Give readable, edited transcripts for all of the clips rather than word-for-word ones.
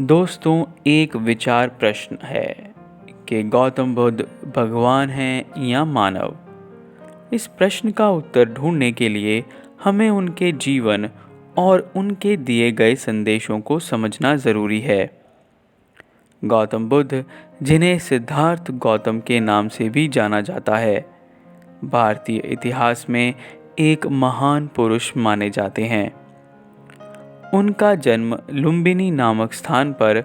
दोस्तों, एक विचार प्रश्न है कि गौतम बुद्ध भगवान हैं या मानव। इस प्रश्न का उत्तर ढूंढने के लिए हमें उनके जीवन और उनके दिए गए संदेशों को समझना ज़रूरी है। गौतम बुद्ध, जिन्हें सिद्धार्थ गौतम के नाम से भी जाना जाता है, भारतीय इतिहास में एक महान पुरुष माने जाते हैं। उनका जन्म लुम्बिनी नामक स्थान पर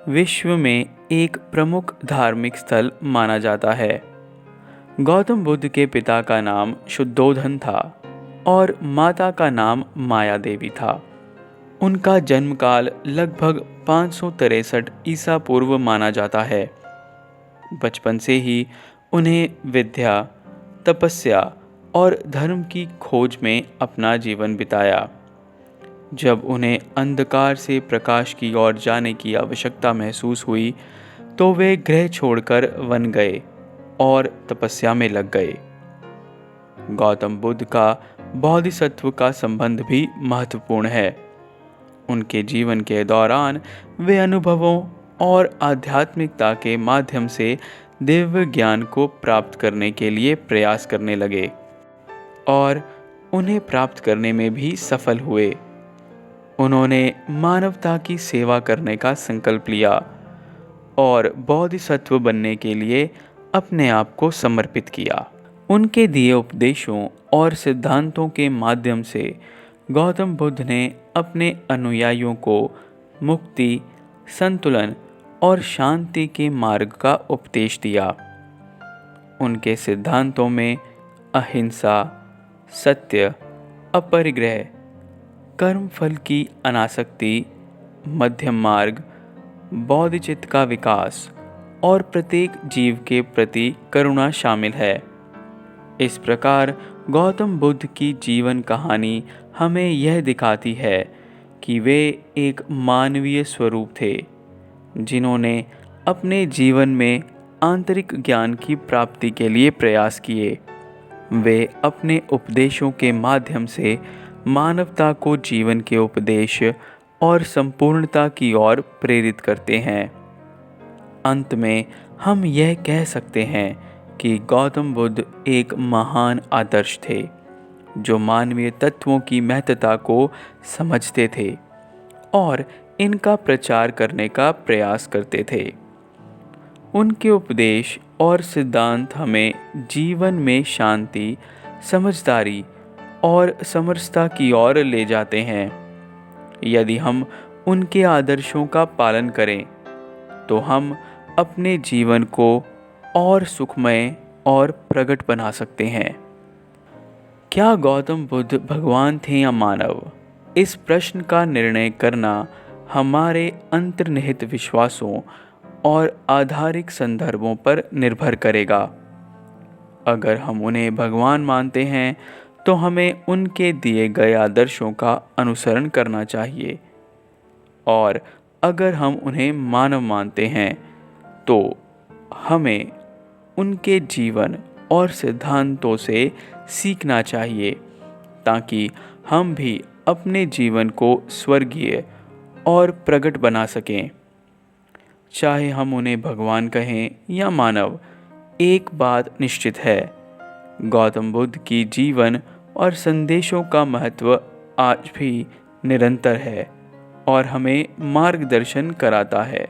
विश्व में एक प्रमुख धार्मिक स्थल माना जाता है। गौतम बुद्ध के पिता का नाम शुद्धोधन था और माता का नाम माया देवी था। उनका जन्म काल लगभग 563 ईसा पूर्व माना जाता है। बचपन से ही उन्हें विद्या, तपस्या और धर्म की खोज में अपना जीवन बिताया। जब उन्हें अंधकार से प्रकाश की ओर जाने की आवश्यकता महसूस हुई, तो वे गृह छोड़कर वन गए और तपस्या में लग गए। गौतम बुद्ध का बोधिसत्व का संबंध भी महत्वपूर्ण है। उनके जीवन के दौरान वे अनुभवों और आध्यात्मिकता के माध्यम से दिव्य ज्ञान को प्राप्त करने के लिए प्रयास करने लगे और उन्हें प्राप्त करने में भी सफल हुए। उन्होंने मानवता की सेवा करने का संकल्प लिया और बोधिसत्व बनने के लिए अपने आप को समर्पित किया। उनके दिए उपदेशों और सिद्धांतों के माध्यम से गौतम बुद्ध ने अपने अनुयायियों को मुक्ति, संतुलन और शांति के मार्ग का उपदेश दिया। उनके सिद्धांतों में अहिंसा, सत्य, अपरिग्रह, कर्म फल की अनासक्ति, मध्यम मार्ग, बोधिचित्त का विकास और प्रत्येक जीव के प्रति करुणा शामिल है। इस प्रकार गौतम बुद्ध की जीवन कहानी हमें यह दिखाती है कि वे एक मानवीय स्वरूप थे, जिन्होंने अपने जीवन में आंतरिक ज्ञान की प्राप्ति के लिए प्रयास किए। वे अपने उपदेशों के माध्यम से मानवता को जीवन के उपदेश और संपूर्णता की ओर प्रेरित करते हैं। अंत में हम यह कह सकते हैं कि गौतम बुद्ध एक महान आदर्श थे, जो मानवीय तत्वों की महत्ता को समझते थे और इनका प्रचार करने का प्रयास करते थे। उनके उपदेश और सिद्धांत हमें जीवन में शांति, समझदारी और समरसता की ओर ले जाते हैं। यदि हम उनके आदर्शों का पालन करें, तो हम अपने जीवन को और सुखमय और प्रगट बना सकते हैं। क्या गौतम बुद्ध भगवान थे या मानव? इस प्रश्न का निर्णय करना हमारे अंतर्निहित विश्वासों और आधारिक संदर्भों पर निर्भर करेगा। अगर हम उन्हें भगवान मानते हैं, तो हमें उनके दिए गए आदर्शों का अनुसरण करना चाहिए, और अगर हम उन्हें मानव मानते हैं, तो हमें उनके जीवन और सिद्धांतों से सीखना चाहिए, ताकि हम भी अपने जीवन को स्वर्गीय और प्रगट बना सकें। चाहे हम उन्हें भगवान कहें या मानव, एक बात निश्चित है, गौतम बुद्ध की जीवन और संदेशों का महत्व आज भी निरंतर है और हमें मार्गदर्शन कराता है।